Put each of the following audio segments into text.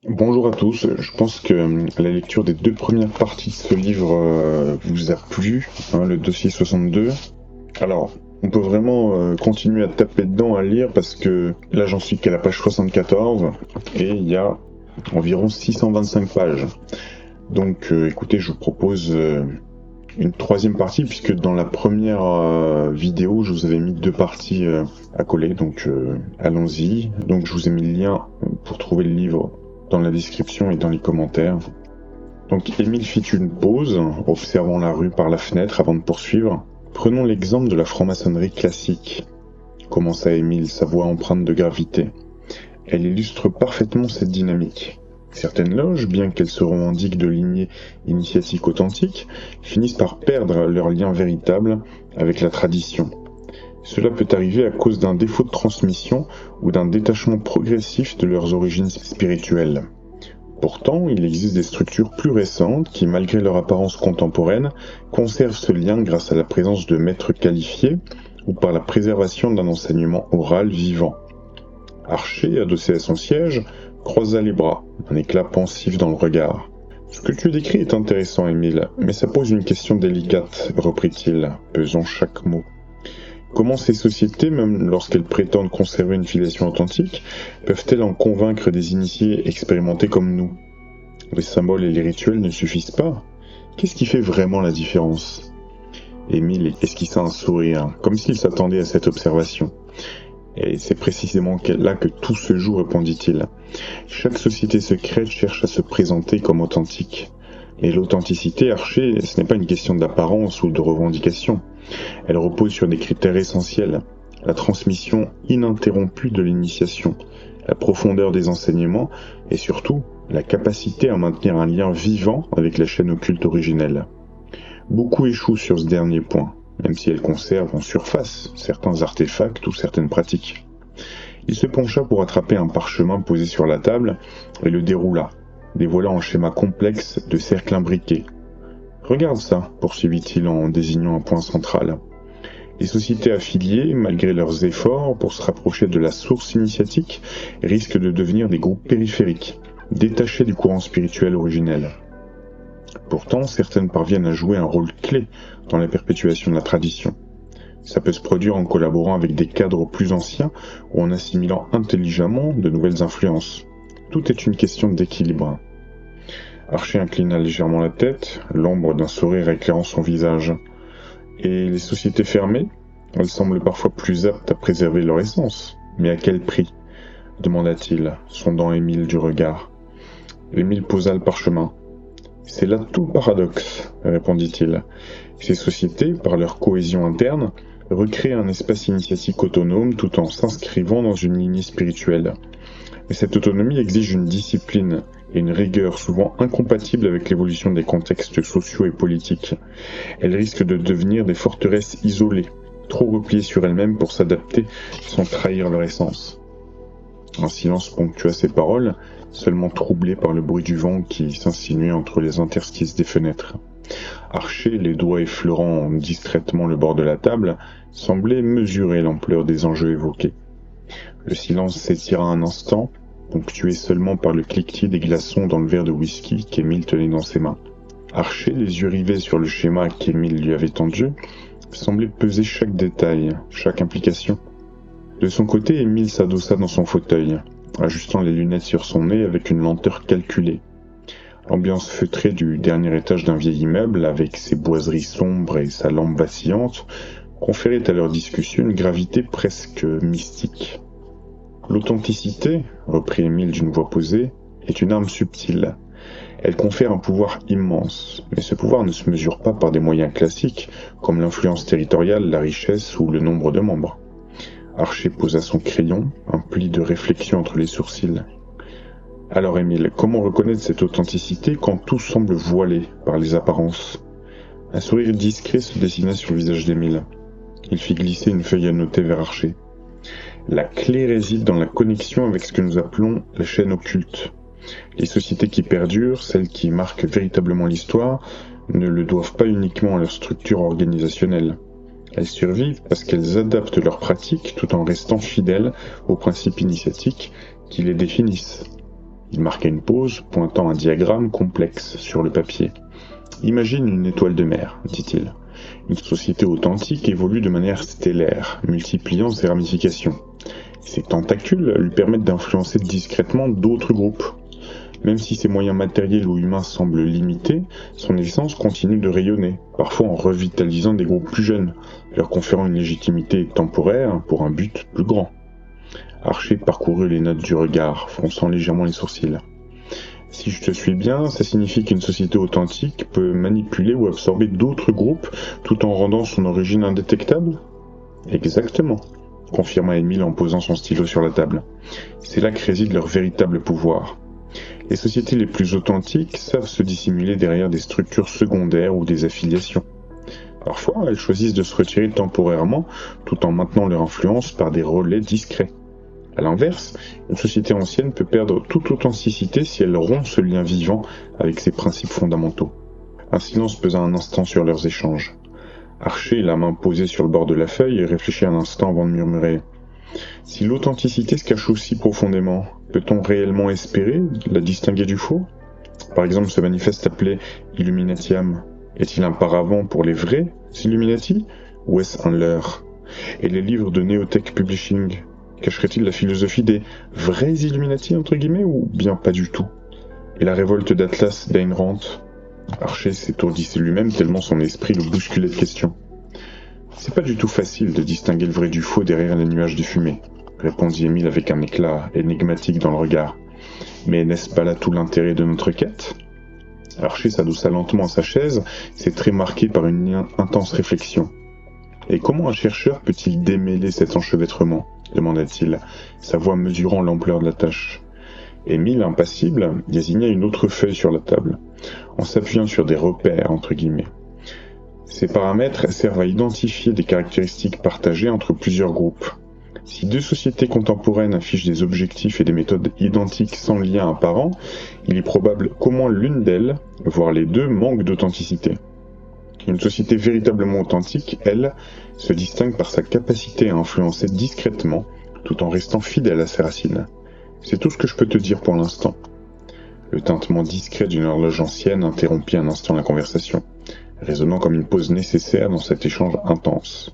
Bonjour à tous, je pense que la lecture des deux premières parties de ce livre vous a plu, le dossier 62. Alors, on peut vraiment continuer à taper dedans, à lire, parce que là j'en suis qu'à la page 74, et il y a environ 625 pages. Donc écoutez, je vous propose une troisième partie, puisque dans la première vidéo, je vous avais mis deux parties à coller, donc allons-y. Donc je vous ai mis le lien pour trouver le livre dans la description et dans les commentaires. Donc Émile fit une pause, observant la rue par la fenêtre avant de poursuivre. Prenons l'exemple de la franc-maçonnerie classique, commença Émile, sa voix empreinte de gravité. Elle illustre parfaitement cette dynamique. Certaines loges, bien qu'elles se revendiquent de lignées initiatiques authentiques, finissent par perdre leur lien véritable avec la tradition. Cela peut arriver à cause d'un défaut de transmission ou d'un détachement progressif de leurs origines spirituelles. Pourtant, il existe des structures plus récentes qui, malgré leur apparence contemporaine, conservent ce lien grâce à la présence de maîtres qualifiés ou par la préservation d'un enseignement oral vivant. Archer, adossé à son siège, croisa les bras, un éclat pensif dans le regard. « Ce que tu décris est intéressant, Émile, mais ça pose une question délicate, reprit-il, pesant chaque mot. Comment ces sociétés, même lorsqu'elles prétendent conserver une filiation authentique, peuvent-elles en convaincre des initiés expérimentés comme nous? Les symboles et les rituels ne suffisent pas. Qu'est-ce qui fait vraiment la différence ?» Émile esquissa un sourire, comme s'il s'attendait à cette observation. Et c'est précisément là que tout se joue, répondit-il. Chaque société secrète cherche à se présenter comme authentique. Et l'authenticité, Archer, ce n'est pas une question d'apparence ou de revendication. Elle repose sur des critères essentiels. La transmission ininterrompue de l'initiation, la profondeur des enseignements et surtout la capacité à maintenir un lien vivant avec la chaîne occulte originelle. Beaucoup échouent sur ce dernier point, même si elles conservent en surface certains artefacts ou certaines pratiques. Il se pencha pour attraper un parchemin posé sur la table et le déroula, dévoilant un schéma complexe de cercles imbriqués. « Regarde ça, poursuivit-il en désignant un point central. Les sociétés affiliées, malgré leurs efforts pour se rapprocher de la source initiatique, risquent de devenir des groupes périphériques, détachés du courant spirituel originel. Pourtant, certaines parviennent à jouer un rôle clé dans la perpétuation de la tradition. Ça peut se produire en collaborant avec des cadres plus anciens ou en assimilant intelligemment de nouvelles influences. Tout est une question d'équilibre. » Archer inclina légèrement la tête, l'ombre d'un sourire éclairant son visage. « Et les sociétés fermées? Elles semblent parfois plus aptes à préserver leur essence. Mais à quel prix ?» demanda-t-il, sondant Émile du regard. Émile posa le parchemin. « C'est là tout le paradoxe, » répondit-il. « Ces sociétés, par leur cohésion interne, recréent un espace initiatique autonome tout en s'inscrivant dans une lignée spirituelle. Mais cette autonomie exige une discipline et une rigueur souvent incompatibles avec l'évolution des contextes sociaux et politiques. Elles risquent de devenir des forteresses isolées, trop repliées sur elles-mêmes pour s'adapter sans trahir leur essence. » Un silence ponctua ces paroles, seulement troublé par le bruit du vent qui s'insinuait entre les interstices des fenêtres. Archer, les doigts effleurant distraitement le bord de la table, semblait mesurer l'ampleur des enjeux évoqués. Le silence s'étira un instant, ponctué seulement par le cliquetis des glaçons dans le verre de whisky qu'Émile tenait dans ses mains. Archer, les yeux rivés sur le schéma qu'Émile lui avait tendu, semblait peser chaque détail, chaque implication. De son côté, Émile s'adossa dans son fauteuil, ajustant les lunettes sur son nez avec une lenteur calculée. L'ambiance feutrée du dernier étage d'un vieil immeuble, avec ses boiseries sombres et sa lampe vacillante, conférait à leur discussion une gravité presque mystique. « L'authenticité, reprit Émile d'une voix posée, est une arme subtile. Elle confère un pouvoir immense, mais ce pouvoir ne se mesure pas par des moyens classiques, comme l'influence territoriale, la richesse ou le nombre de membres. » Archer posa son crayon, un pli de réflexion entre les sourcils. « Alors Émile, comment reconnaître cette authenticité quand tout semble voilé par les apparences ?» Un sourire discret se dessina sur le visage d'Émile. Il fit glisser une feuille à noter vers Archer. « La clé réside dans la connexion avec ce que nous appelons la chaîne occulte. Les sociétés qui perdurent, celles qui marquent véritablement l'histoire, ne le doivent pas uniquement à leur structure organisationnelle. Elles survivent parce qu'elles adaptent leurs pratiques tout en restant fidèles aux principes initiatiques qui les définissent. Il marqua une pause, pointant un diagramme complexe sur le papier. « Imagine une étoile de mer, dit-il. Une société authentique évolue de manière stellaire, multipliant ses ramifications. Ses tentacules lui permettent d'influencer discrètement d'autres groupes. Même si ses moyens matériels ou humains semblent limités, son essence continue de rayonner, parfois en revitalisant des groupes plus jeunes, leur conférant une légitimité temporaire pour un but plus grand. » Archer parcourut les notes du regard, fronçant légèrement les sourcils. « Si je te suis bien, ça signifie qu'une société authentique peut manipuler ou absorber d'autres groupes tout en rendant son origine indétectable ?»« Exactement, » confirma Émile en posant son stylo sur la table. « C'est là que réside leur véritable pouvoir. Les sociétés les plus authentiques savent se dissimuler derrière des structures secondaires ou des affiliations. Parfois, elles choisissent de se retirer temporairement tout en maintenant leur influence par des relais discrets. A l'inverse, une société ancienne peut perdre toute authenticité si elle rompt ce lien vivant avec ses principes fondamentaux. » Un silence pesa un instant sur leurs échanges. Archer, la main posée sur le bord de la feuille, réfléchit un instant avant de murmurer. « Si l'authenticité se cache aussi profondément, peut-on réellement espérer la distinguer du faux ? Par exemple, ce manifeste appelé Illuminatiam, est-il un paravent pour les vrais Illuminati, ou est-ce un leurre ? Et les livres de Neotech Publishing cacherait-il la philosophie des vrais Illuminati, entre guillemets, ou bien pas du tout ? Et la révolte d'Atlas d'Ayn Rand ? Archer s'étourdissait lui-même tellement son esprit le bousculait de questions. « C'est pas du tout facile de distinguer le vrai du faux derrière les nuages de fumée, » répondit Émile avec un éclat énigmatique dans le regard. « Mais n'est-ce pas là tout l'intérêt de notre quête ?» Archer s'adossa lentement à sa chaise, ses traits marqués par une intense réflexion. « Et comment un chercheur peut-il démêler cet enchevêtrement ?» demanda-t-il, sa voix mesurant l'ampleur de la tâche. Émile, impassible, désigna une autre feuille sur la table, en s'appuyant sur des repères, entre guillemets. Ces paramètres servent à identifier des caractéristiques partagées entre plusieurs groupes. Si deux sociétés contemporaines affichent des objectifs et des méthodes identiques sans lien apparent, il est probable qu'au moins l'une d'elles, voire les deux, manque d'authenticité. Une société véritablement authentique, elle, se distingue par sa capacité à influencer discrètement, tout en restant fidèle à ses racines. C'est tout ce que je peux te dire pour l'instant. Le tintement discret d'une horloge ancienne interrompit un instant la conversation, résonnant comme une pause nécessaire dans cet échange intense.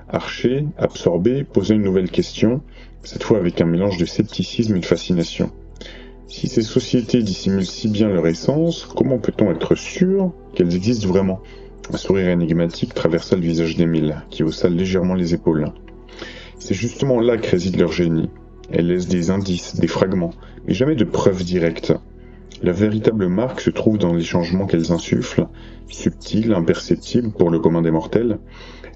Archer, absorbé, posait une nouvelle question, cette fois avec un mélange de scepticisme et de fascination. Si ces sociétés dissimulent si bien leur essence, comment peut-on être sûr qu'elles existent vraiment ? Un sourire énigmatique traversa le visage d'Émile, qui haussa légèrement les épaules. C'est justement là que réside leur génie. Elles laissent des indices, des fragments, mais jamais de preuves directes. La véritable marque se trouve dans les changements qu'elles insufflent, subtils, imperceptibles pour le commun des mortels.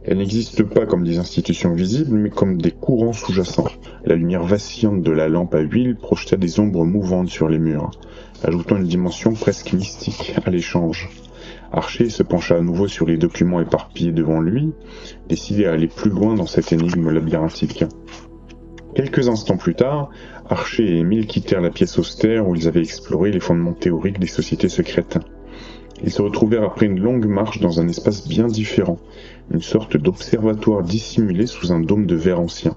Elles n'existent pas comme des institutions visibles, mais comme des courants sous-jacents. La lumière vacillante de la lampe à huile projeta des ombres mouvantes sur les murs, ajoutant une dimension presque mystique à l'échange. Archer se pencha à nouveau sur les documents éparpillés devant lui, décidé à aller plus loin dans cette énigme labyrinthique. Quelques instants plus tard, Archer et Émile quittèrent la pièce austère où ils avaient exploré les fondements théoriques des sociétés secrètes. Ils se retrouvèrent après une longue marche dans un espace bien différent, une sorte d'observatoire dissimulé sous un dôme de verre ancien.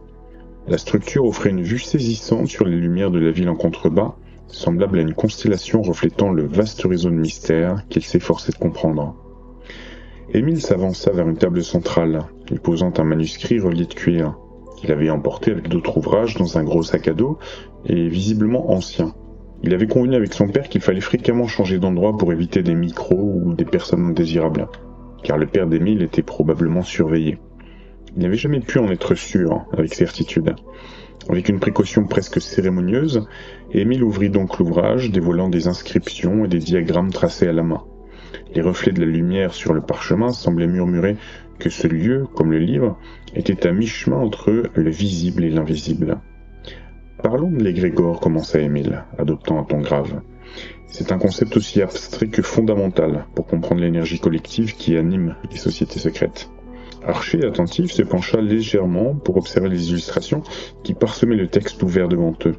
La structure offrait une vue saisissante sur les lumières de la ville en contrebas, semblable à une constellation reflétant le vaste réseau de mystères qu'il s'efforçait de comprendre. Émile s'avança vers une table centrale, y posant un manuscrit relié de cuir, qu'il avait emporté avec d'autres ouvrages dans un gros sac à dos, et visiblement ancien. Il avait convenu avec son père qu'il fallait fréquemment changer d'endroit pour éviter des micros ou des personnes indésirables, car le père d'Émile était probablement surveillé. Il n'avait jamais pu en être sûr, avec certitude. Avec une précaution presque cérémonieuse, Émile ouvrit donc l'ouvrage, dévoilant des inscriptions et des diagrammes tracés à la main. Les reflets de la lumière sur le parchemin semblaient murmurer que ce lieu, comme le livre, était à mi-chemin entre le visible et l'invisible. « Parlons de l'égrégore », commença Émile, adoptant un ton grave. « C'est un concept aussi abstrait que fondamental pour comprendre l'énergie collective qui anime les sociétés secrètes. » Archer, attentif, se pencha légèrement pour observer les illustrations qui parsemaient le texte ouvert devant eux.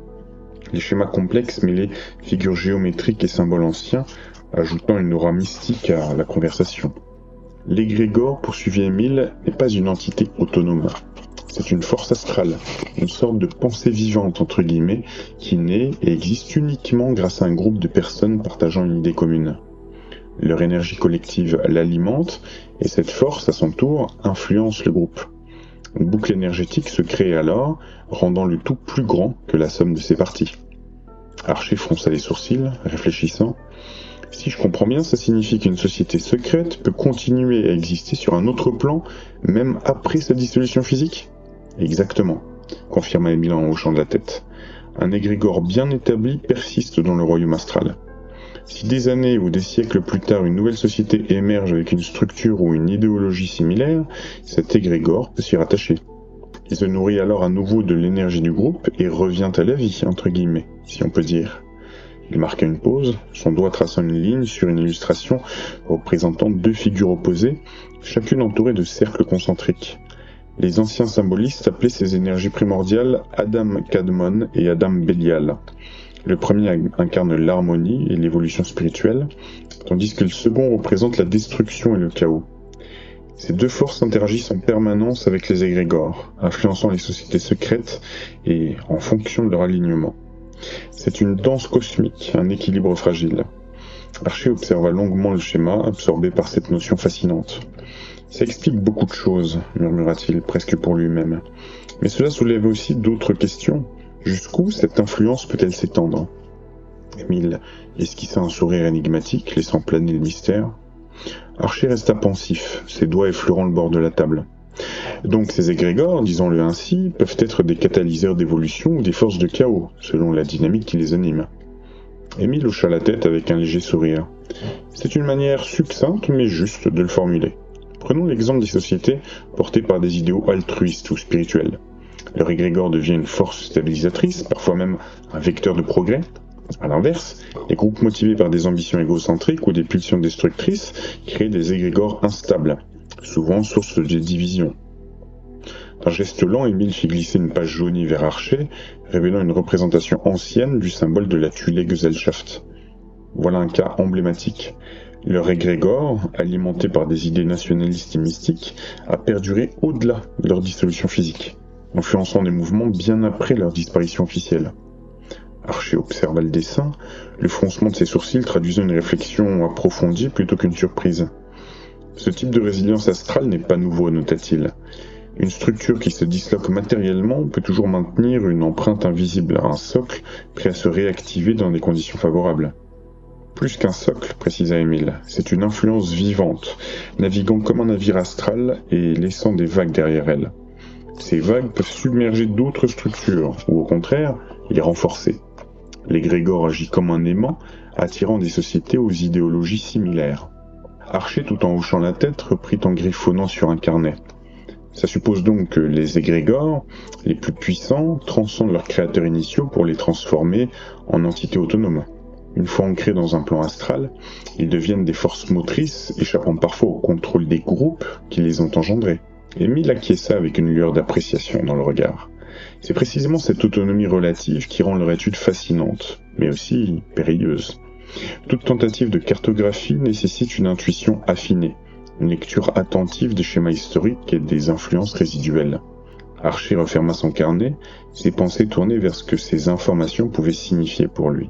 Les schémas complexes mêlaient figures géométriques et symboles anciens, ajoutant une aura mystique à la conversation. L'égrégore, poursuivit Émile, n'est pas une entité autonome. C'est une force astrale, une sorte de pensée vivante, entre guillemets, qui naît et existe uniquement grâce à un groupe de personnes partageant une idée commune. Leur énergie collective l'alimente, et cette force, à son tour, influence le groupe. Une boucle énergétique se crée alors, rendant le tout plus grand que la somme de ses parties. Archer fronça les sourcils, réfléchissant. Si je comprends bien, ça signifie qu'une société secrète peut continuer à exister sur un autre plan, même après sa dissolution physique ? Exactement, confirma Émile en hochant de la tête. Un égrégore bien établi persiste dans le royaume astral. Si des années ou des siècles plus tard une nouvelle société émerge avec une structure ou une idéologie similaire, cet égrégore peut s'y rattacher. Il se nourrit alors à nouveau de l'énergie du groupe et revient à la vie, entre guillemets, si on peut dire. Il marqua une pause, son doigt traçant une ligne sur une illustration représentant deux figures opposées, chacune entourée de cercles concentriques. Les anciens symbolistes appelaient ces énergies primordiales Adam Kadmon et Adam Bélial. Le premier incarne l'harmonie et l'évolution spirituelle, tandis que le second représente la destruction et le chaos. Ces deux forces interagissent en permanence avec les égrégores, influençant les sociétés secrètes et en fonction de leur alignement. C'est une danse cosmique, un équilibre fragile. Archer observa longuement le schéma, absorbé par cette notion fascinante. Ça explique beaucoup de choses, murmura-t-il, presque pour lui-même. Mais cela soulève aussi d'autres questions. Jusqu'où cette influence peut-elle s'étendre ? Émile esquissa un sourire énigmatique, laissant planer le mystère. Archer resta pensif, ses doigts effleurant le bord de la table. Donc ces égrégores, disons-le ainsi, peuvent être des catalyseurs d'évolution ou des forces de chaos, selon la dynamique qui les anime. Émile hocha la tête avec un léger sourire. C'est une manière succincte mais juste de le formuler. Prenons l'exemple des sociétés portées par des idéaux altruistes ou spirituels. Leur égrégore devient une force stabilisatrice, parfois même un vecteur de progrès. À l'inverse, les groupes motivés par des ambitions égocentriques ou des pulsions destructrices créent des égrégores instables, souvent source de division. D'un geste lent, Émile fit glisser une page jaunie vers Archer, révélant une représentation ancienne du symbole de la Thule-Gesellschaft. Voilà un cas emblématique. Leur égrégore, alimenté par des idées nationalistes et mystiques, a perduré au-delà de leur dissolution physique, influençant des mouvements bien après leur disparition officielle. Archer observa le dessin, le froncement de ses sourcils traduisant une réflexion approfondie plutôt qu'une surprise. Ce type de résilience astrale n'est pas nouveau, nota-t-il. Une structure qui se disloque matériellement peut toujours maintenir une empreinte invisible, un socle prêt à se réactiver dans des conditions favorables. Plus qu'un socle, précisa Émile, c'est une influence vivante, naviguant comme un navire astral et laissant des vagues derrière elle. Ces vagues peuvent submerger d'autres structures, ou au contraire, les renforcer. L'égrégore agit comme un aimant, attirant des sociétés aux idéologies similaires. Archer, tout en hochant la tête, reprit en griffonnant sur un carnet. Ça suppose donc que les égrégores, les plus puissants, transcendent leurs créateurs initiaux pour les transformer en entités autonomes. Une fois ancrés dans un plan astral, ils deviennent des forces motrices, échappant parfois au contrôle des groupes qui les ont engendrés. Émile acquiesça avec une lueur d'appréciation dans le regard. C'est précisément cette autonomie relative qui rend leur étude fascinante, mais aussi périlleuse. Toute tentative de cartographie nécessite une intuition affinée, une lecture attentive des schémas historiques et des influences résiduelles. Archer referma son carnet, ses pensées tournées vers ce que ces informations pouvaient signifier pour lui.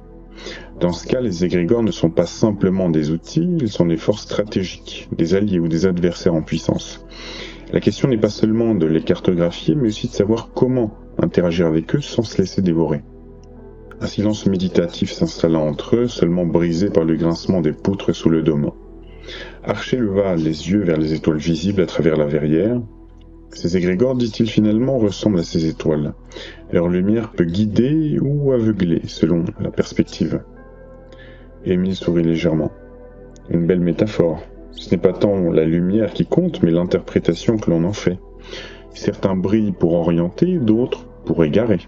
Dans ce cas, les égrégores ne sont pas simplement des outils, ils sont des forces stratégiques, des alliés ou des adversaires en puissance. La question n'est pas seulement de les cartographier, mais aussi de savoir comment interagir avec eux sans se laisser dévorer. Un silence méditatif s'installa entre eux, seulement brisé par le grincement des poutres sous le dôme. Archer leva les yeux vers les étoiles visibles à travers la verrière. Ces égrégores, dit-il finalement, ressemblent à ces étoiles. Leur lumière peut guider ou aveugler, selon la perspective. Émile sourit légèrement. Une belle métaphore. Ce n'est pas tant la lumière qui compte, mais l'interprétation que l'on en fait. Certains brillent pour orienter, d'autres pour égarer.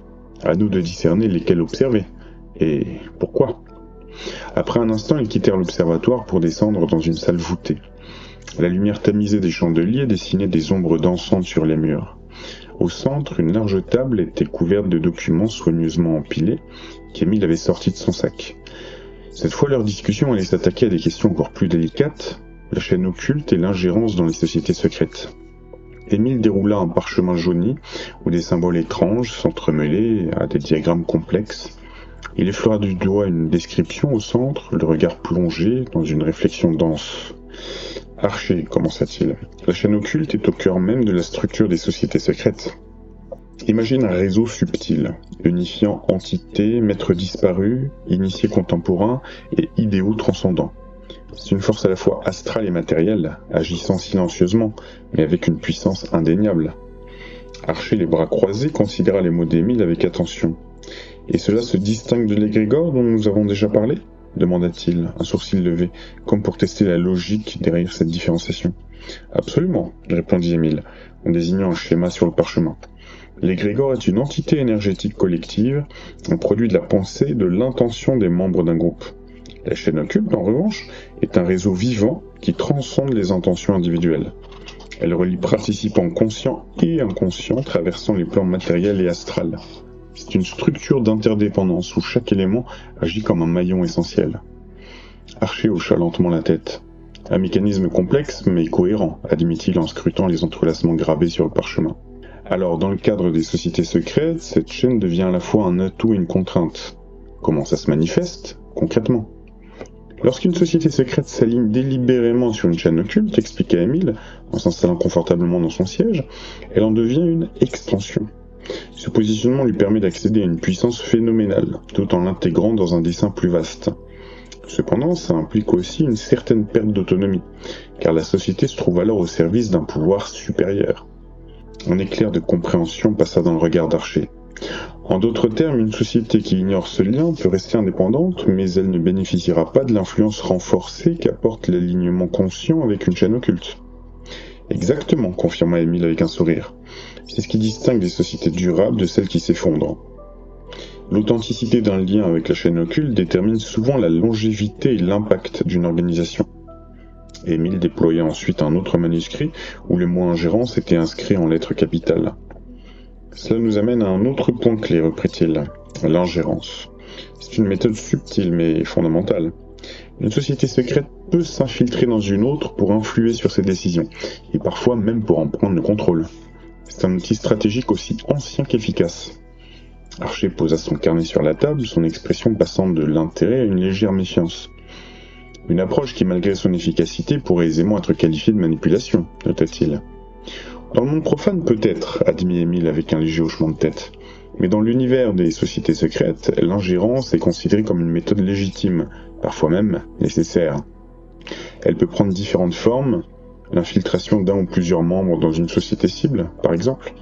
À nous de discerner lesquels observer. Et pourquoi ? Après un instant, ils quittèrent l'observatoire pour descendre dans une salle voûtée. La lumière tamisée des chandeliers dessinait des ombres dansantes sur les murs. Au centre, une large table était couverte de documents soigneusement empilés qu'Émile avait sortis de son sac. Cette fois, leur discussion allait s'attaquer à des questions encore plus délicates, la chaîne occulte et l'ingérence dans les sociétés secrètes. Émile déroula un parchemin jauni où des symboles étranges s'entremêlaient à des diagrammes complexes. Il effleura du doigt une description au centre, le regard plongé dans une réflexion dense. « Archer, commença-t-il, la chaîne occulte est au cœur même de la structure des sociétés secrètes. Imagine un réseau subtil, unifiant entités, maîtres disparus, initiés contemporains et idéaux transcendants. C'est une force à la fois astrale et matérielle, agissant silencieusement, mais avec une puissance indéniable. » Archer, les bras croisés, considéra les mots d'Émile avec attention. « Et cela se distingue de l'égrégore dont nous avons déjà parlé ?» demanda-t-il, un sourcil levé, comme pour tester la logique derrière cette différenciation. « Absolument, répondit Émile, en désignant un schéma sur le parchemin. L'égrégore est une entité énergétique collective, un produit de la pensée et de l'intention des membres d'un groupe. La chaîne occulte, en revanche, est un réseau vivant qui transcende les intentions individuelles. Elle relie participants conscients et inconscients traversant les plans matériels et astrales. C'est une structure d'interdépendance où chaque élément agit comme un maillon essentiel. » Archer hocha lentement la tête. « Un mécanisme complexe mais cohérent, admit-il en scrutant les entrelacements gravés sur le parchemin. Alors, dans le cadre des sociétés secrètes, cette chaîne devient à la fois un atout et une contrainte. Comment ça se manifeste, concrètement ? Lorsqu'une société secrète s'aligne délibérément sur une chaîne occulte, expliqua Émile, en s'installant confortablement dans son siège, elle en devient une extension. Ce positionnement lui permet d'accéder à une puissance phénoménale, tout en l'intégrant dans un dessein plus vaste. Cependant, ça implique aussi une certaine perte d'autonomie, car la société se trouve alors au service d'un pouvoir supérieur. Un éclair de compréhension passa dans le regard d'Archer. En d'autres termes, une société qui ignore ce lien peut rester indépendante, mais elle ne bénéficiera pas de l'influence renforcée qu'apporte l'alignement conscient avec une chaîne occulte. Exactement, confirma Émile avec un sourire. C'est ce qui distingue les sociétés durables de celles qui s'effondrent. L'authenticité d'un lien avec la chaîne occulte détermine souvent la longévité et l'impact d'une organisation. Émile déploya ensuite un autre manuscrit où le mot ingérence était inscrit en lettres capitales. Cela nous amène à un autre point clé, reprit-il, l'ingérence. C'est une méthode subtile mais fondamentale. Une société secrète peut s'infiltrer dans une autre pour influer sur ses décisions, et parfois même pour en prendre le contrôle. C'est un outil stratégique aussi ancien qu'efficace. Archer posa son carnet sur la table, son expression passant de l'intérêt à une légère méfiance. Une approche qui, malgré son efficacité, pourrait aisément être qualifiée de manipulation, nota-t-il. Dans le monde profane, peut-être, admit Émile avec un léger hochement de tête. Mais dans l'univers des sociétés secrètes, l'ingérence est considérée comme une méthode légitime, parfois même nécessaire. Elle peut prendre différentes formes, l'infiltration d'un ou plusieurs membres dans une société cible, par exemple.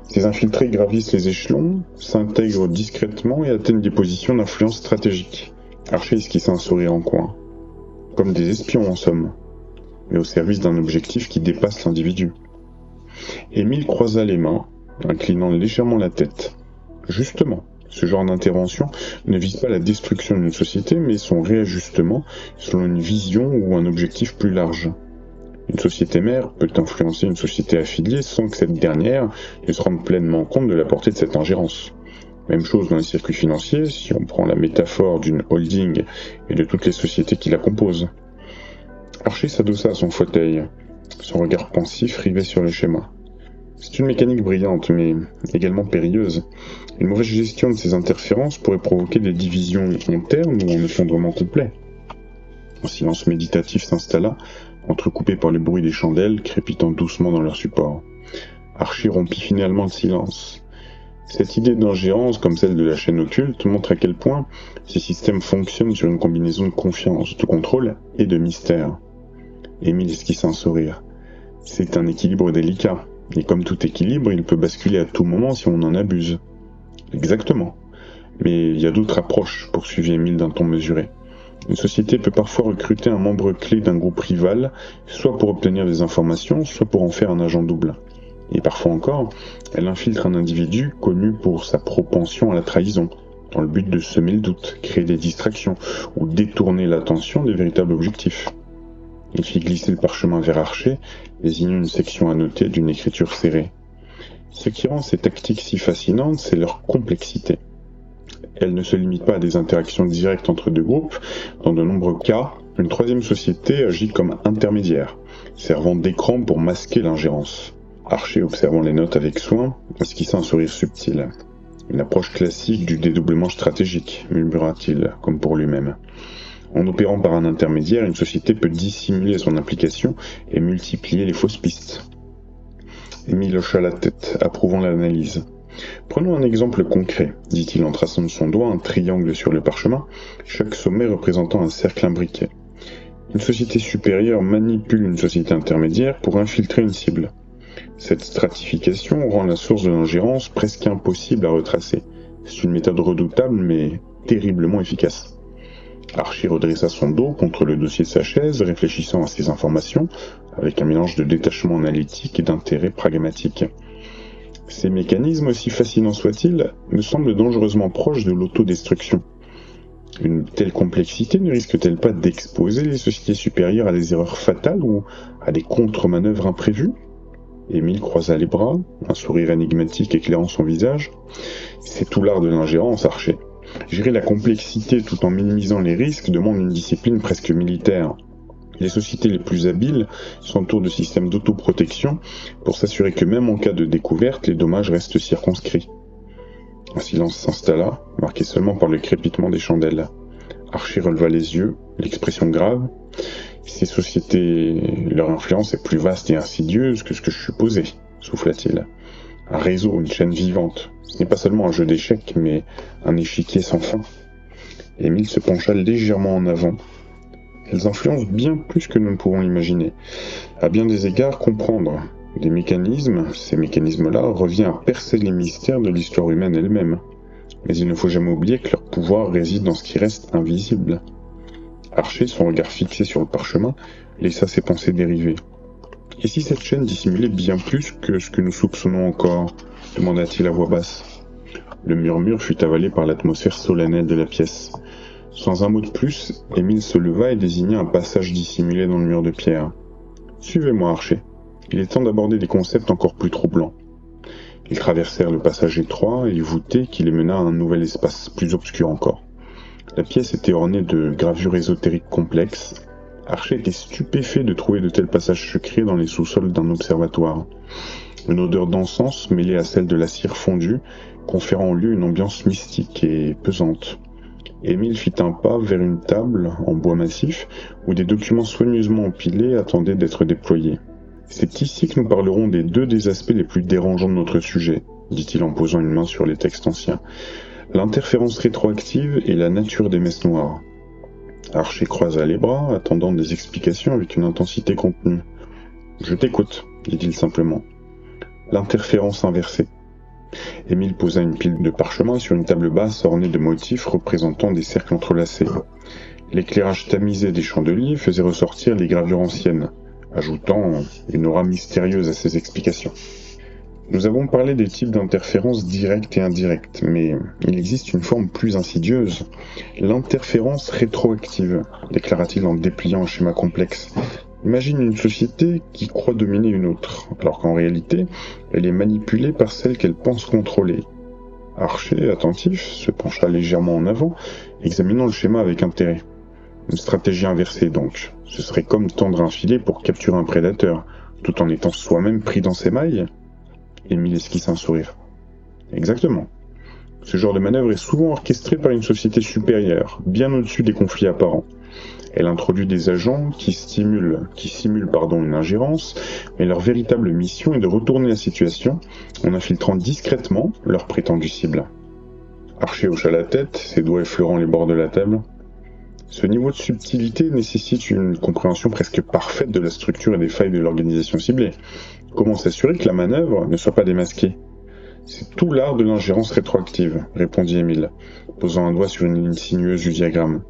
Ces infiltrés gravissent les échelons, s'intègrent discrètement et atteignent des positions d'influence stratégique. Archer esquissa un sourire en coin. Comme des espions en somme, mais au service d'un objectif qui dépasse l'individu. Émile croisa les mains, inclinant légèrement la tête. Justement, ce genre d'intervention ne vise pas la destruction d'une société, mais son réajustement selon une vision ou un objectif plus large. Une société mère peut influencer une société affiliée sans que cette dernière ne se rende pleinement compte de la portée de cette ingérence. Même chose dans les circuits financiers, si on prend la métaphore d'une holding et de toutes les sociétés qui la composent. Archer s'adossa à son fauteuil, son regard pensif rivé sur le schéma. C'est une mécanique brillante, mais également périlleuse. Une mauvaise gestion de ces interférences pourrait provoquer des divisions internes ou un effondrement complet. Un silence méditatif s'installa, entrecoupé par le bruit des chandelles crépitant doucement dans leur support. Archer rompit finalement le silence. Cette idée d'ingérence, comme celle de la chaîne occulte, montre à quel point ces systèmes fonctionnent sur une combinaison de confiance, de contrôle et de mystère. Émile esquissa un sourire. C'est un équilibre délicat, et comme tout équilibre, il peut basculer à tout moment si on en abuse. Exactement. Mais il y a d'autres approches, poursuivit Émile d'un ton mesuré. Une société peut parfois recruter un membre clé d'un groupe rival, soit pour obtenir des informations, soit pour en faire un agent double. Et parfois encore, elle infiltre un individu connu pour sa propension à la trahison, dans le but de semer le doute, créer des distractions ou détourner l'attention des véritables objectifs. Il fit glisser le parchemin vers Archer, désignant une section annotée d'une écriture serrée. Ce qui rend ces tactiques si fascinantes, c'est leur complexité. Elles ne se limitent pas à des interactions directes entre deux groupes. Dans de nombreux cas, une troisième société agit comme intermédiaire, servant d'écran pour masquer l'ingérence. Archer, observant les notes avec soin, esquissa un sourire subtil. Une approche classique du dédoublement stratégique, murmura-t-il, comme pour lui-même. En opérant par un intermédiaire, une société peut dissimuler son implication et multiplier les fausses pistes. Émile hocha la tête, approuvant l'analyse. Prenons un exemple concret, dit-il en traçant de son doigt un triangle sur le parchemin, chaque sommet représentant un cercle imbriqué. Une société supérieure manipule une société intermédiaire pour infiltrer une cible. Cette stratification rend la source de l'ingérence presque impossible à retracer. C'est une méthode redoutable mais terriblement efficace. Archer redressa son dos contre le dossier de sa chaise, réfléchissant à ces informations, avec un mélange de détachement analytique et d'intérêt pragmatique. Ces mécanismes, aussi fascinants soient-ils, me semblent dangereusement proches de l'autodestruction. Une telle complexité ne risque-t-elle pas d'exposer les sociétés supérieures à des erreurs fatales ou à des contre-manœuvres imprévues ? Émile croisa les bras, un sourire énigmatique éclairant son visage. C'est tout l'art de l'ingérence, Archer. Gérer la complexité tout en minimisant les risques demande une discipline presque militaire. Les sociétés les plus habiles s'entourent de systèmes d'autoprotection pour s'assurer que même en cas de découverte, les dommages restent circonscrits. Un silence s'installa, marqué seulement par le crépitement des chandelles. Archer releva les yeux, l'expression grave. Ces sociétés, leur influence est plus vaste et insidieuse que ce que je supposais, souffla-t-il. Un réseau, une chaîne vivante. Ce n'est pas seulement un jeu d'échecs, mais un échiquier sans fin. Émile se pencha légèrement en avant. Elles influencent bien plus que nous ne pouvons l'imaginer. À bien des égards, comprendre des mécanismes, ces mécanismes-là, revient à percer les mystères de l'histoire humaine elle-même. Mais il ne faut jamais oublier que leur pouvoir réside dans ce qui reste invisible. Archer, son regard fixé sur le parchemin, laissa ses pensées dériver. « Et si cette chaîne dissimulait bien plus que ce que nous soupçonnons encore ?» demanda-t-il à voix basse. Le murmure fut avalé par l'atmosphère solennelle de la pièce. Sans un mot de plus, Émile se leva et désigna un passage dissimulé dans le mur de pierre. « Suivez-moi, Archer. Il est temps d'aborder des concepts encore plus troublants. » Ils traversèrent le passage étroit et voûté qui les mena à un nouvel espace, plus obscur encore. La pièce était ornée de gravures ésotériques complexes. Archer était stupéfait de trouver de tels passages secrets dans les sous-sols d'un observatoire. Une odeur d'encens mêlée à celle de la cire fondue, conférant en lieu une ambiance mystique et pesante. Émile fit un pas vers une table en bois massif où des documents soigneusement empilés attendaient d'être déployés. « C'est ici que nous parlerons des deux des aspects les plus dérangeants de notre sujet, » dit-il en posant une main sur les textes anciens. « L'interférence rétroactive et la nature des messes noires. » Archer croisa les bras, attendant des explications avec une intensité contenue. « Je t'écoute, » dit-il simplement. « L'interférence inversée. » Émile posa une pile de parchemins sur une table basse ornée de motifs représentant des cercles entrelacés. L'éclairage tamisé des chandeliers faisait ressortir les gravures anciennes, ajoutant une aura mystérieuse à ces explications. Nous avons parlé des types d'interférences directes et indirectes, mais il existe une forme plus insidieuse, l'interférence rétroactive, déclara-t-il en dépliant un schéma complexe. Imagine une société qui croit dominer une autre, alors qu'en réalité, elle est manipulée par celle qu'elle pense contrôler. Archer, attentif, se pencha légèrement en avant, examinant le schéma avec intérêt. Une stratégie inversée donc. Ce serait comme tendre un filet pour capturer un prédateur, tout en étant soi-même pris dans ses mailles. Émile esquissa un sourire. Exactement. Ce genre de manœuvre est souvent orchestré par une société supérieure, bien au-dessus des conflits apparents. Elle introduit des agents qui simulent une ingérence, mais leur véritable mission est de retourner la situation en infiltrant discrètement leur prétendue cible. Archer hocha la tête, ses doigts effleurant les bords de la table. Ce niveau de subtilité nécessite une compréhension presque parfaite de la structure et des failles de l'organisation ciblée. Comment s'assurer que la manœuvre ne soit pas démasquée ? C'est tout l'art de l'ingérence rétroactive, répondit Émile, posant un doigt sur une ligne sinueuse du diagramme.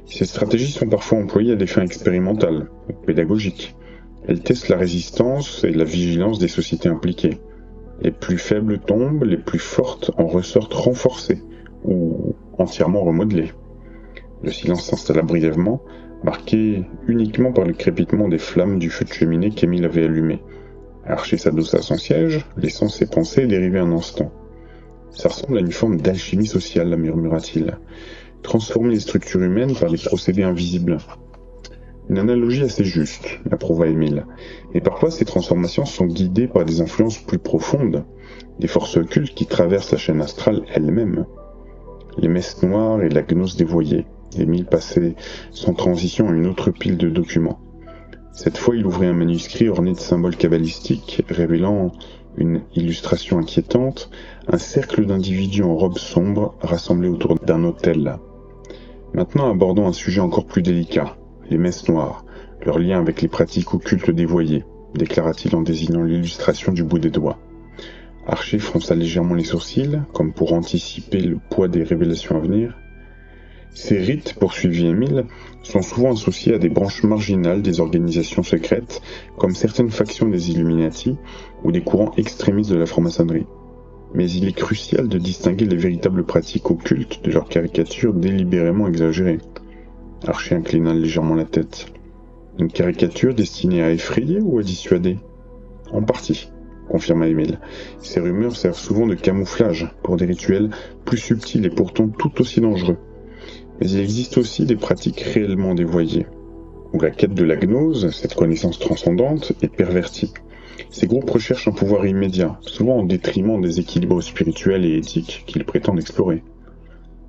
Ces stratégies sont parfois employées à des fins expérimentales, ou pédagogiques. Elles testent la résistance et la vigilance des sociétés impliquées. Les plus faibles tombent, les plus fortes en ressortent renforcées, ou entièrement remodelées. Le silence s'installa brièvement, marqué uniquement par le crépitement des flammes du feu de cheminée qu'Émile avait allumé. Archer s'adossa à son siège, laissant ses pensées dériver un instant. « Ça ressemble à une forme d'alchimie sociale, murmura-t-il. Transformer les structures humaines par des procédés invisibles. » Une analogie assez juste, approuva Émile. Mais parfois ces transformations sont guidées par des influences plus profondes, des forces occultes qui traversent la chaîne astrale elle-même. Les messes noires et la gnose dévoyée. Émile passait sans transition à une autre pile de documents. Cette fois, il ouvrit un manuscrit orné de symboles kabbalistiques, révélant une illustration inquiétante, un cercle d'individus en robes sombres rassemblés autour d'un autel. Maintenant, abordons un sujet encore plus délicat, les messes noires, leur lien avec les pratiques occultes dévoyées, déclara-t-il en désignant l'illustration du bout des doigts. Archer fronça légèrement les sourcils, comme pour anticiper le poids des révélations à venir. Ces rites, poursuivit Émile, sont souvent associés à des branches marginales des organisations secrètes, comme certaines factions des Illuminati ou des courants extrémistes de la franc-maçonnerie. Mais il est crucial de distinguer les véritables pratiques occultes de leurs caricatures délibérément exagérées. Archer inclina légèrement la tête. Une caricature destinée à effrayer ou à dissuader ? En partie, confirma Émile. Ces rumeurs servent souvent de camouflage pour des rituels plus subtils et pourtant tout aussi dangereux. Mais il existe aussi des pratiques réellement dévoyées, où la quête de la gnose, cette connaissance transcendante, est pervertie. Ces groupes recherchent un pouvoir immédiat, souvent en détriment des équilibres spirituels et éthiques qu'ils prétendent explorer.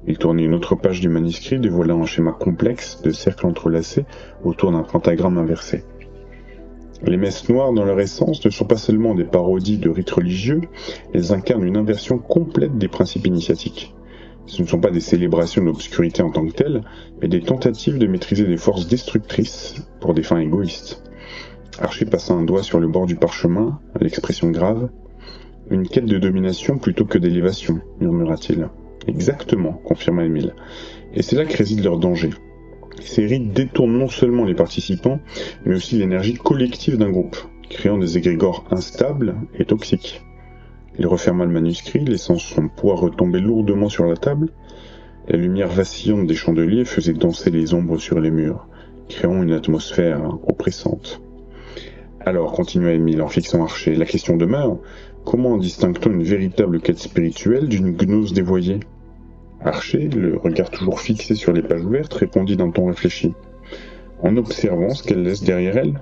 Il tournait une autre page du manuscrit, dévoilant un schéma complexe de cercles entrelacés autour d'un pentagramme inversé. Les messes noires, dans leur essence, ne sont pas seulement des parodies de rites religieux, elles incarnent une inversion complète des principes initiatiques. Ce ne sont pas des célébrations de l'obscurité en tant que telles, mais des tentatives de maîtriser des forces destructrices pour des fins égoïstes. Archer passa un doigt sur le bord du parchemin, à l'expression grave. « Une quête de domination plutôt que d'élévation », murmura-t-il. « Exactement, confirma Émile. Et c'est là que réside leur danger. Ces rites détournent non seulement les participants, mais aussi l'énergie collective d'un groupe, créant des égrégores instables et toxiques. » Il referma le manuscrit, laissant son poids retomber lourdement sur la table. La lumière vacillante des chandeliers faisait danser les ombres sur les murs, créant une atmosphère oppressante. Alors, continua Émile en fixant Archer, la question demeure, comment distingue-t-on une véritable quête spirituelle d'une gnose dévoyée ? Archer, le regard toujours fixé sur les pages ouvertes, répondit d'un ton réfléchi. En observant ce qu'elle laisse derrière elle.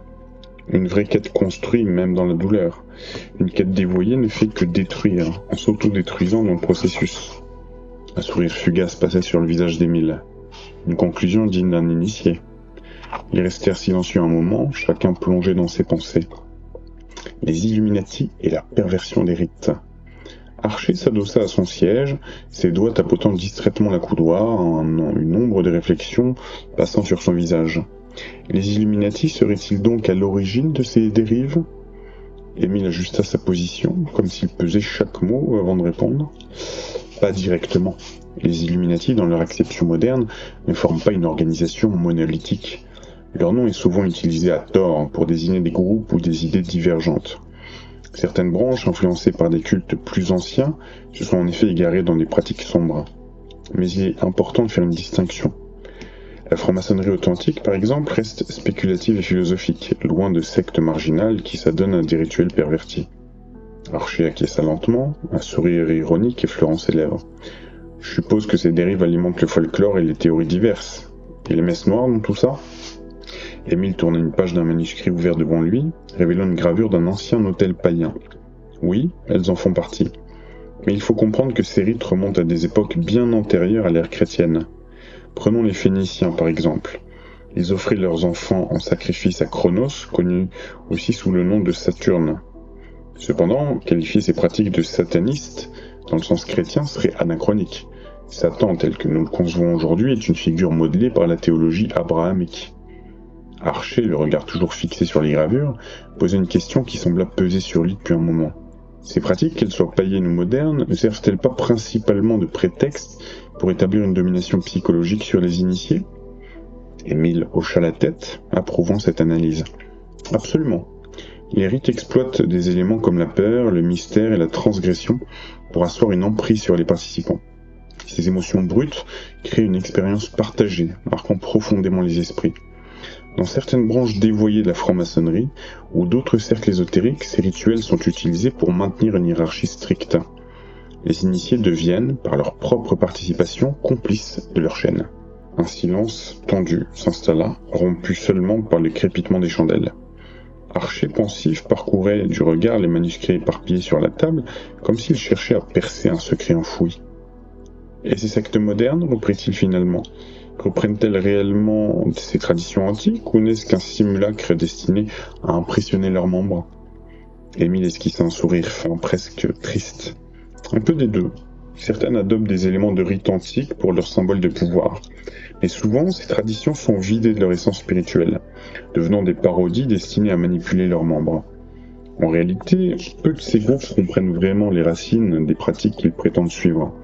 Une vraie quête construit même dans la douleur. Une quête dévoyée ne fait que détruire, en s'auto-détruisant dans le processus. Un sourire fugace passait sur le visage d'Émile. Une conclusion digne d'un initié. Ils restèrent silencieux un moment, chacun plongé dans ses pensées. Les Illuminati et la perversion des rites. Archer s'adossa à son siège, ses doigts tapotant distraitement la coudoir, une ombre de réflexion passant sur son visage. Les Illuminati seraient-ils donc à l'origine de ces dérives ? Émile ajusta sa position, comme s'il pesait chaque mot avant de répondre. Pas directement. Les Illuminati, dans leur acception moderne, ne forment pas une organisation monolithique. Leur nom est souvent utilisé à tort pour désigner des groupes ou des idées divergentes. Certaines branches, influencées par des cultes plus anciens, se sont en effet égarées dans des pratiques sombres. Mais il est important de faire une distinction. La franc-maçonnerie authentique, par exemple, reste spéculative et philosophique, loin de sectes marginales qui s'adonnent à des rituels pervertis. Archer acquiesça lentement, un sourire ironique effleurant ses lèvres. Je suppose que ces dérives alimentent le folklore et les théories diverses. Et les messes noires dans tout ça ? Émile tourna une page d'un manuscrit ouvert devant lui, révélant une gravure d'un ancien autel païen. Oui, elles en font partie. Mais il faut comprendre que ces rites remontent à des époques bien antérieures à l'ère chrétienne. Prenons les Phéniciens par exemple. Ils offraient leurs enfants en sacrifice à Cronos, connu aussi sous le nom de Saturne. Cependant, qualifier ces pratiques de satanistes, dans le sens chrétien, serait anachronique. Satan, tel que nous le concevons aujourd'hui, est une figure modelée par la théologie abrahamique. Archer, le regard toujours fixé sur les gravures, posait une question qui sembla peser sur lui depuis un moment. Ces pratiques, qu'elles soient païennes ou modernes, ne servent-elles pas principalement de prétexte pour établir une domination psychologique sur les initiés ? Émile hocha la tête, approuvant cette analyse. Absolument. Les rites exploitent des éléments comme la peur, le mystère et la transgression pour asseoir une emprise sur les participants. Ces émotions brutes créent une expérience partagée, marquant profondément les esprits. Dans certaines branches dévoyées de la franc-maçonnerie ou d'autres cercles ésotériques, ces rituels sont utilisés pour maintenir une hiérarchie stricte. Les initiés deviennent, par leur propre participation, complices de leur chaîne. Un silence tendu s'installa, rompu seulement par le crépitement des chandelles. Archer pensif parcourait du regard les manuscrits éparpillés sur la table, comme s'il cherchait à percer un secret enfoui. « Et ces sectes modernes, reprit-il finalement, reprennent-elles réellement ces traditions antiques, ou n'est-ce qu'un simulacre destiné à impressionner leurs membres ?» Émile esquissa un sourire fin, presque triste. Un peu des deux. Certaines adoptent des éléments de rite antique pour leur symbole de pouvoir. Mais souvent, ces traditions sont vidées de leur essence spirituelle, devenant des parodies destinées à manipuler leurs membres. En réalité, peu de ces groupes comprennent vraiment les racines des pratiques qu'ils prétendent suivre.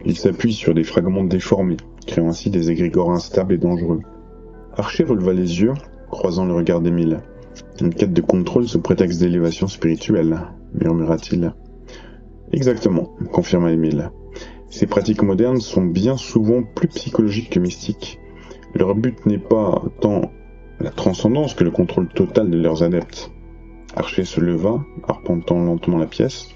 Ils s'appuient sur des fragments déformés, créant ainsi des égrégores instables et dangereux. Archer releva les yeux, croisant le regard d'Émile. « Une quête de contrôle sous prétexte d'élévation spirituelle », murmura-t-il. « Exactement, confirma Émile. Ces pratiques modernes sont bien souvent plus psychologiques que mystiques. Leur but n'est pas tant la transcendance que le contrôle total de leurs adeptes. » Archer se leva, arpentant lentement la pièce.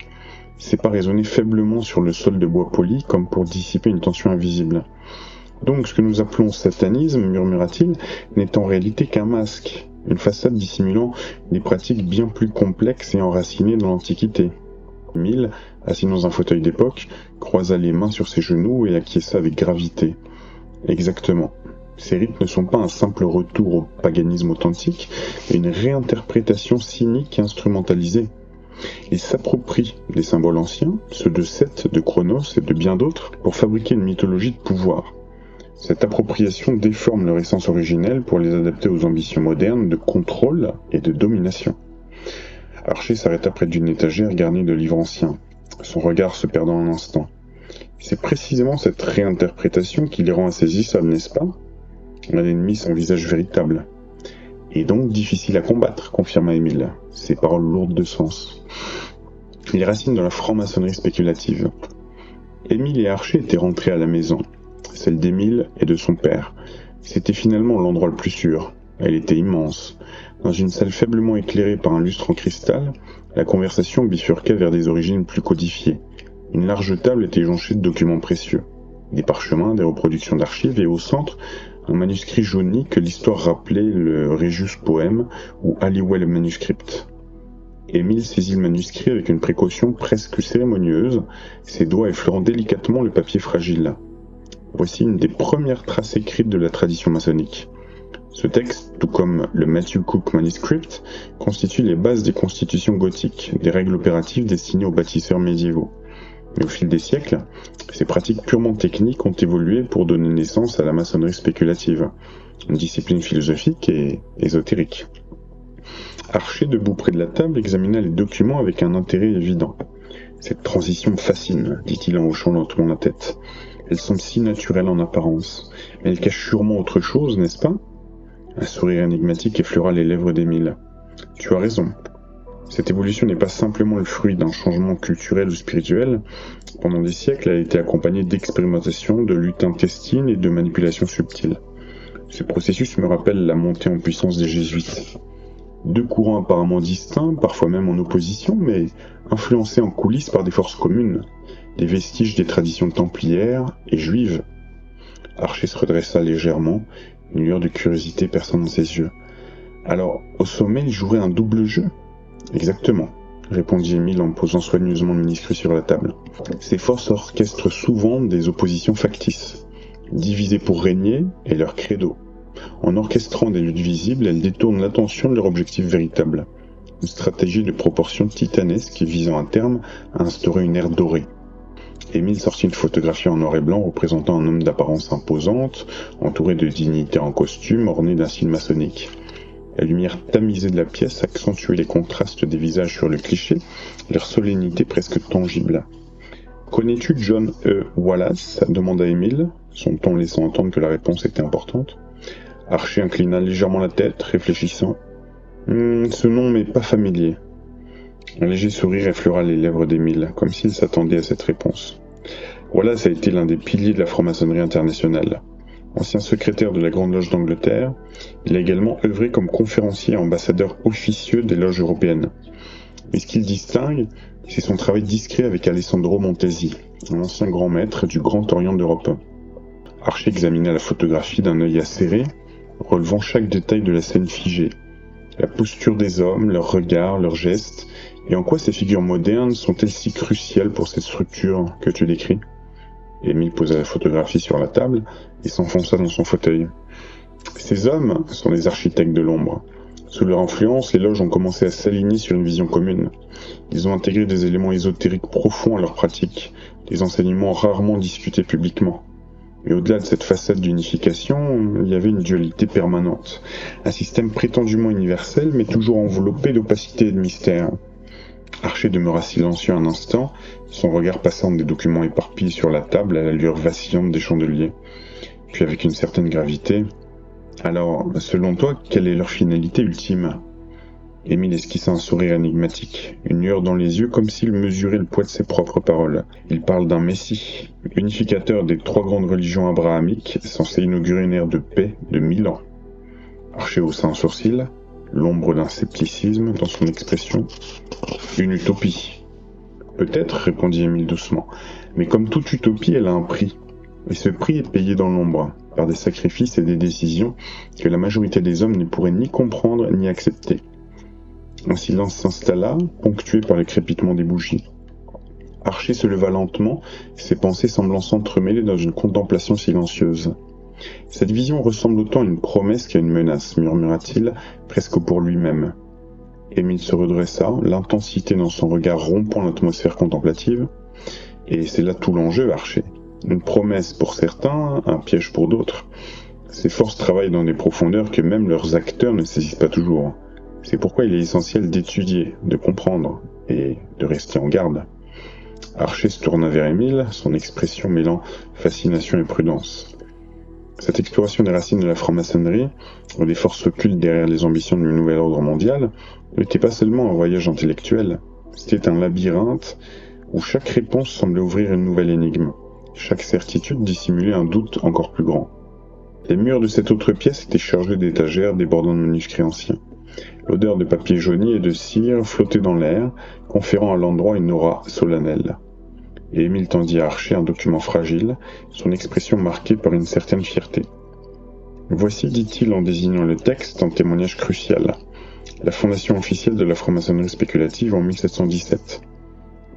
Ses pas résonnaient faiblement sur le sol de bois poli, comme pour dissiper une tension invisible. « Donc ce que nous appelons satanisme, murmura-t-il, n'est en réalité qu'un masque, une façade dissimulant des pratiques bien plus complexes et enracinées dans l'Antiquité. » Émile, assis dans un fauteuil d'époque, croisa les mains sur ses genoux et acquiesça avec gravité. Exactement. Ces rites ne sont pas un simple retour au paganisme authentique, mais une réinterprétation cynique et instrumentalisée. Ils s'approprient des symboles anciens, ceux de Seth, de Chronos et de bien d'autres, pour fabriquer une mythologie de pouvoir. Cette appropriation déforme leur essence originelle pour les adapter aux ambitions modernes de contrôle et de domination. Archer s'arrêta près d'une étagère garnie de livres anciens, son regard se perdant un instant. C'est précisément cette réinterprétation qui les rend insaisissables, n'est-ce pas ? Un ennemi sans visage véritable. Et donc difficile à combattre, confirma Émile, ses paroles lourdes de sens. Il racine dans la franc-maçonnerie spéculative. Émile et Archer étaient rentrés à la maison, celle d'Émile et de son père. C'était finalement l'endroit le plus sûr. Elle était immense. Dans une salle faiblement éclairée par un lustre en cristal, la conversation bifurquait vers des origines plus codifiées. Une large table était jonchée de documents précieux. Des parchemins, des reproductions d'archives et au centre, un manuscrit jauni que l'histoire rappelait le Regius Poem ou Halliwell Manuscript. Émile saisit le manuscrit avec une précaution presque cérémonieuse, ses doigts effleurant délicatement le papier fragile. Voici une des premières traces écrites de la tradition maçonnique. Ce texte, tout comme le Matthew Cook Manuscript, constitue les bases des constitutions gothiques, des règles opératives destinées aux bâtisseurs médiévaux. Mais au fil des siècles, ces pratiques purement techniques ont évolué pour donner naissance à la maçonnerie spéculative, une discipline philosophique et ésotérique. Archer, debout près de la table, examina les documents avec un intérêt évident. « Cette transition me fascine, dit-il en hochant lentement la tête. Elle semble si naturelle en apparence, mais elle cache sûrement autre chose, n'est-ce pas ?» Un sourire énigmatique effleura les lèvres d'Émile. « Tu as raison. Cette évolution n'est pas simplement le fruit d'un changement culturel ou spirituel. Pendant des siècles, elle a été accompagnée d'expérimentations, de luttes intestines et de manipulations subtiles. Ce processus me rappelle la montée en puissance des jésuites. Deux courants apparemment distincts, parfois même en opposition, mais influencés en coulisses par des forces communes, des vestiges des traditions templières et juives. » Archer se redressa légèrement, une lueur de curiosité perçant dans ses yeux. « Alors, au sommet, il jouerait un double jeu ?»« Exactement, » répondit Émile en posant soigneusement le manuscrit sur la table. « Ces forces orchestrent souvent des oppositions factices, divisées pour régner et leur credo. En orchestrant des luttes visibles, elles détournent l'attention de leur objectif véritable. Une stratégie de proportions titanesques visant à terme à instaurer une ère dorée. » Émile sortit une photographie en noir et blanc représentant un homme d'apparence imposante, entouré de dignitaires en costume, orné d'un signe maçonnique. La lumière tamisée de la pièce accentuait les contrastes des visages sur le cliché, leur solennité presque tangible. « Connais-tu John E. Wallace ?» demanda Émile, son ton laissant entendre que la réponse était importante. Archer inclina légèrement la tête, réfléchissant. « Ce nom m'est pas familier. » Un léger sourire effleura les lèvres d'Émile, comme s'il s'attendait à cette réponse. Wallace a été l'un des piliers de la franc-maçonnerie internationale. Ancien secrétaire de la Grande Loge d'Angleterre, il a également œuvré comme conférencier et ambassadeur officieux des loges européennes. Mais ce qu'il distingue, c'est son travail discret avec Alessandro Montesi, un ancien grand maître du Grand Orient d'Europe. Archer examina la photographie d'un œil acéré, relevant chaque détail de la scène figée. La posture des hommes, leurs regards, leurs gestes, et en quoi ces figures modernes sont-elles si cruciales pour cette structure que tu décris ? Émile posa la photographie sur la table et s'enfonça dans son fauteuil. Ces hommes sont des architectes de l'ombre. Sous leur influence, les loges ont commencé à s'aligner sur une vision commune. Ils ont intégré des éléments ésotériques profonds à leur pratique, des enseignements rarement discutés publiquement. Mais au-delà de cette façade d'unification, il y avait une dualité permanente. Un système prétendument universel, mais toujours enveloppé d'opacité et de mystère. Archer demeura silencieux un instant, son regard passant des documents éparpillés sur la table à la lueur vacillante des chandeliers. Puis avec une certaine gravité, « Alors, selon toi, quelle est leur finalité ultime ?» Émile esquissa un sourire énigmatique, une lueur dans les yeux comme s'il mesurait le poids de ses propres paroles. Il parle d'un Messie, unificateur des 3 grandes religions abrahamiques, censé inaugurer une ère de paix de 1000 ans. Archer haussa un sourcil, l'ombre d'un scepticisme dans son expression. Une utopie. Peut-être, répondit Émile doucement, mais comme toute utopie, elle a un prix. Et ce prix est payé dans l'ombre, par des sacrifices et des décisions que la majorité des hommes ne pourrait ni comprendre ni accepter. Un silence s'installa, ponctué par le crépitement des bougies. Archer se leva lentement, ses pensées semblant s'entremêler dans une contemplation silencieuse. Cette vision ressemble autant à une promesse qu'à une menace, murmura-t-il, presque pour lui-même. Émile se redressa, l'intensité dans son regard rompant l'atmosphère contemplative. Et c'est là tout l'enjeu, Archer. Une promesse pour certains, un piège pour d'autres. Ces forces travaillent dans des profondeurs que même leurs acteurs ne saisissent pas toujours. C'est pourquoi il est essentiel d'étudier, de comprendre et de rester en garde. Archer se tourna vers Émile, son expression mêlant fascination et prudence. Cette exploration des racines de la franc-maçonnerie, ou des forces occultes derrière les ambitions du nouvel ordre mondial, n'était pas seulement un voyage intellectuel, c'était un labyrinthe où chaque réponse semblait ouvrir une nouvelle énigme, chaque certitude dissimulait un doute encore plus grand. Les murs de cette autre pièce étaient chargés d'étagères débordant de manuscrits anciens. L'odeur de papier jauni et de cire flottait dans l'air, conférant à l'endroit une aura solennelle. Et Émile tendit à Archer un document fragile, son expression marquée par une certaine fierté. « Voici, dit-il en désignant le texte, un témoignage crucial. La fondation officielle de la franc-maçonnerie spéculative en 1717.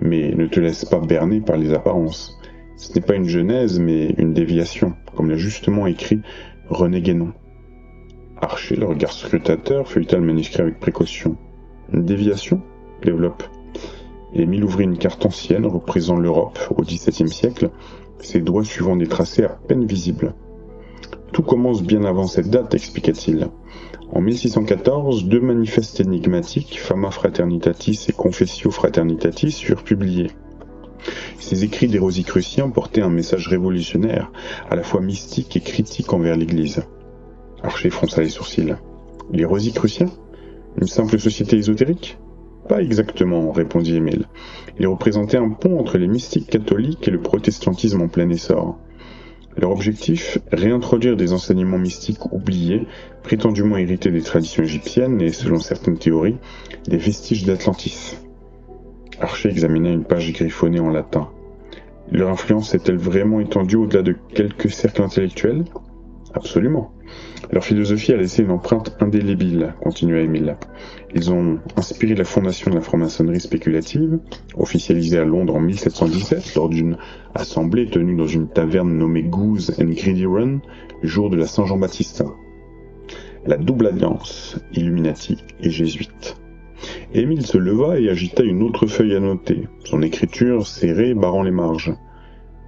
Mais ne te laisse pas berner par les apparences. Ce n'est pas une genèse, mais une déviation, comme l'a justement écrit René Guénon. » Archer, le regard scrutateur, feuilleta le manuscrit avec précaution. « Une déviation ?» développe. Émile ouvrit une carte ancienne représentant l'Europe au XVIIe siècle, ses doigts suivant des tracés à peine visibles. Tout commence bien avant cette date, expliqua-t-il. En 1614, 2 manifestes énigmatiques, Fama Fraternitatis et Confessio Fraternitatis, furent publiés. Ces écrits des Rosicruciens portaient un message révolutionnaire, à la fois mystique et critique envers l'Église. Archer fronça les sourcils. Les Rosicruciens ? Une simple société ésotérique ? Pas exactement, répondit Émile. Ils représentaient un pont entre les mystiques catholiques et le protestantisme en plein essor. Leur objectif, réintroduire des enseignements mystiques oubliés, prétendument hérités des traditions égyptiennes et, selon certaines théories, des vestiges d'Atlantis. Archer examina une page griffonnée en latin. Leur influence est-elle vraiment étendue au-delà de quelques cercles intellectuels ? Absolument. Leur philosophie a laissé une empreinte indélébile, continua Émile. Ils ont inspiré la fondation de la franc-maçonnerie spéculative, officialisée à Londres en 1717 lors d'une assemblée tenue dans une taverne nommée Goose and Greedy Run, le jour de la Saint-Jean-Baptiste. La double alliance, Illuminati et Jésuites. Émile se leva et agita une autre feuille à noter, son écriture serrée barrant les marges.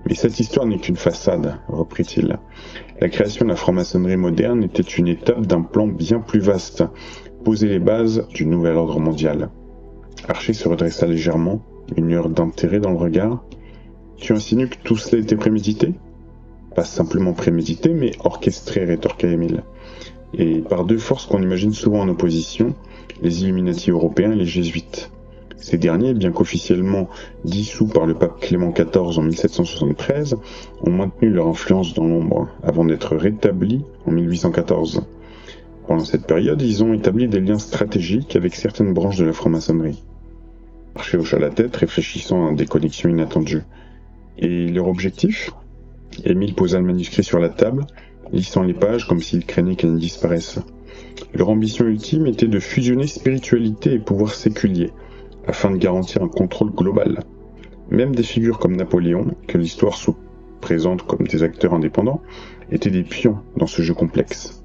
« Mais cette histoire n'est qu'une façade, reprit-il. La création de la franc-maçonnerie moderne était une étape d'un plan bien plus vaste, poser les bases du nouvel ordre mondial. » Archer se redressa légèrement, une lueur d'intérêt dans le regard. « Tu insinues que tout cela était prémédité ?»« Pas simplement prémédité, mais orchestré, rétorqua Émile. Et par 2 forces qu'on imagine souvent en opposition, les Illuminati européens et les Jésuites. Ces derniers, bien qu'officiellement dissous par le pape Clément XIV en 1773, ont maintenu leur influence dans l'ombre, avant d'être rétablis en 1814. Pendant cette période, ils ont établi des liens stratégiques avec certaines branches de la franc-maçonnerie. Archer hocha la tête, réfléchissant à des connexions inattendues. Et leur objectif ? Émile posa le manuscrit sur la table, lissant les pages comme s'il craignait qu'elles ne disparaissent. Leur ambition ultime était de fusionner spiritualité et pouvoir séculier, afin de garantir un contrôle global. Même des figures comme Napoléon, que l'histoire se présente comme des acteurs indépendants, étaient des pions dans ce jeu complexe.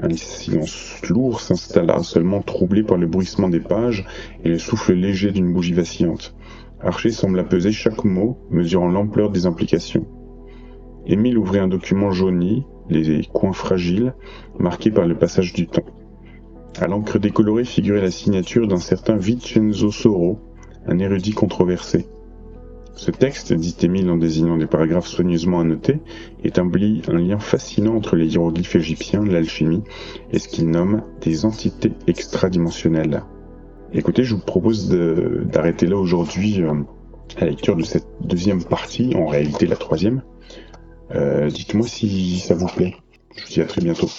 Un silence lourd s'installa, seulement troublé par le bruissement des pages et le souffle léger d'une bougie vacillante. Archer sembla peser chaque mot, mesurant l'ampleur des implications. Émile ouvrit un document jauni, les coins fragiles, marqués par le passage du temps. À l'encre décolorée figurait la signature d'un certain Vincenzo Soro, un érudit controversé. Ce texte, dit Émile en désignant des paragraphes soigneusement annotés, établit un lien fascinant entre les hiéroglyphes égyptiens, l'alchimie et ce qu'il nomme des entités extradimensionnelles. Écoutez, je vous propose d'arrêter là aujourd'hui la lecture de cette deuxième partie, en réalité la troisième. Dites-moi si ça vous plaît. Je vous dis à très bientôt.